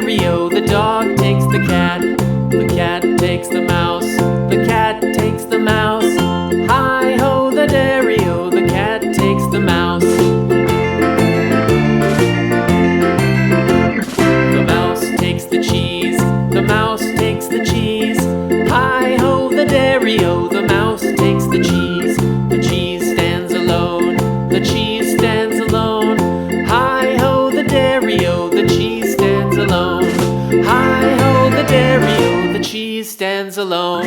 dairy-o, the dog takes the cat. The cat takes the mouse. The cat takes the mouse. Hi-ho, the dairy-o, the cat takes the mouse. The mouse takes the cheese. The mouse takes the cheese. Hi-ho, the dairy-o, the mouse takes the cheese. The cheese stands alone. The cheese stands alone. Hi-ho, the dairy-o, the cheese stands alone. Hi-ho, the dairy-o, the cheese stands alone.